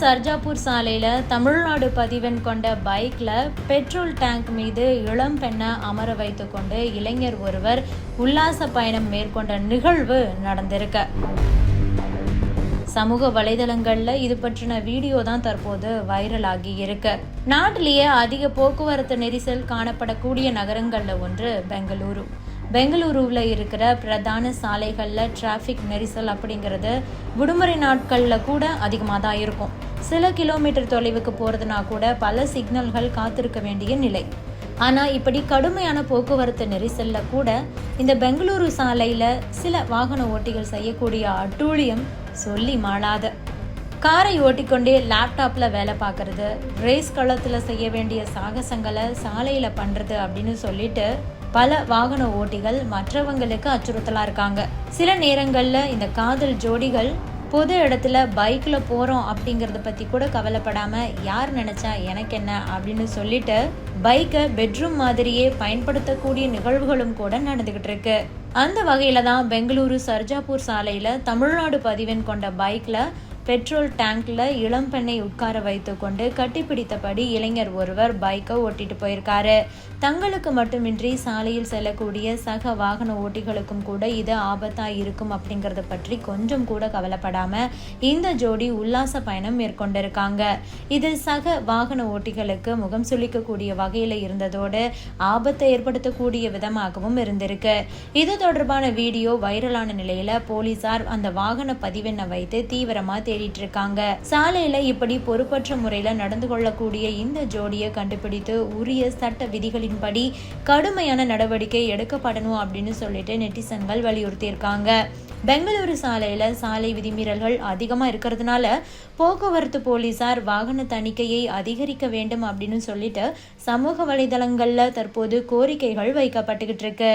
சர்ஜாப்பூர் சாலையில தமிழ்நாடு பதிவெண் கொண்ட பைக்ல பெட்ரோல் டேங்க் மீது இளம் பெண்ணை அமர வைத்துக் கொண்டு இளைஞர் ஒருவர் உல்லாச பயணம் மேற்கொண்ட நிகழ்வு நடந்திருக்கு. சமூக வலைதளங்கள்ல இது பற்றின வீடியோ தான் தற்போது வைரல் ஆகி இருக்கு. நாட்டிலேயே அதிக போக்குவரத்து நெரிசல் காணப்படக்கூடிய நகரங்கள்ல ஒன்று பெங்களூரு. பெங்களூருவில் இருக்கிற பிரதான சாலைகளில் டிராஃபிக் நெரிசல் அப்படிங்கிறது விடுமுறை நாட்களில் கூட அதிகமாக தான் இருக்கும். சில கிலோமீட்டர் தொலைவுக்கு போகிறதுனா கூட பல சிக்னல்கள் காத்திருக்க வேண்டிய நிலை. ஆனால் இப்படி கடுமையான போக்குவரத்து நெரிசலில் கூட இந்த பெங்களூரு சாலையில் சில வாகன ஓட்டிகள் செய்யக்கூடிய அட்டூழியம் சொல்லி மாளாத. காரை ஓட்டிக்கொண்டே லேப்டாப்பில் வேலை பார்க்கறது, ரேஸ் களத்தில் செய்ய வேண்டிய சாகசங்களை சாலையில் பண்ணுறது அப்படின்னு சொல்லிட்டு பல வாகன ஓட்டிகள் மற்றவங்களுக்கு அச்சுறுத்தலா இருக்காங்க. சில நேரங்கள்ல இந்த காதல் ஜோடிகள் பொது இடத்துல பைக்ல போறோம் அப்படிங்கறத பத்தி கூட கவலைப்படாம யார் நினைச்சா எனக்கு என்ன அப்படின்னு சொல்லிட்டு பைக்கை பெட்ரூம் மாதிரியே பயன்படுத்தக்கூடிய நிகழ்வுகளும் கூட நடந்துகிட்டு இருக்கு. அந்த வகையில தான் பெங்களூரு சர்ஜாப்பூர் சாலையில தமிழ்நாடு பதிவெண் கொண்ட பைக்ல பெட்ரோல் டேங்க்ல இளம் பெண்ணை உட்கார வைத்து கொண்டு கட்டிப்பிடித்தபடி இளைஞர் ஒருவர் பைக்கை ஓட்டிட்டு போயிருக்காரு. தங்களுக்கு மட்டுமின்றி சாலையில் செல்லக்கூடிய சக வாகன ஓட்டிகளுக்கும் கூட இது ஆபத்தா இருக்கும் அப்படிங்கறத பற்றி கொஞ்சம் கூட கவலைப்படாம இந்த ஜோடி உல்லாச பயணம் மேற்கொண்டிருக்காங்க. இது சக வாகன ஓட்டிகளுக்கு முகம் சுளிக்கக்கூடிய வகையில இருந்ததோடு ஆபத்தை ஏற்படுத்தக்கூடிய விதமாகவும் இருந்திருக்கு. இது தொடர்பான வீடியோ வைரலான நிலையில போலீசார் அந்த வாகன பதிவெண்ணை வைத்து தீவிரமா தேடிட்டு இருக்காங்க. சாலையில இப்படி பொறுப்பற்ற முறையில நடந்து கொள்ளக்கூடிய இந்த ஜோடியை கண்டுபிடித்து உரிய சட்ட விதிகளின்படி கடுமையான நடவடிக்கை எடுக்கப்படணும் அப்படின்னு சொல்லிட்டு நெட்டிசன்கள் வலியுறுத்தி இருக்காங்க. பெங்களூரு சாலையில சாலை விதிமீறல்கள் அதிகமா இருக்கிறதுனால போக்குவரத்து போலீசார் வாகன தணிக்கையை அதிகரிக்க வேண்டும் அப்படின்னு சொல்லிட்டு சமூக வலைதளங்கள்ல தற்போது கோரிக்கைகள் வைக்கப்பட்டுகிட்டு இருக்கு.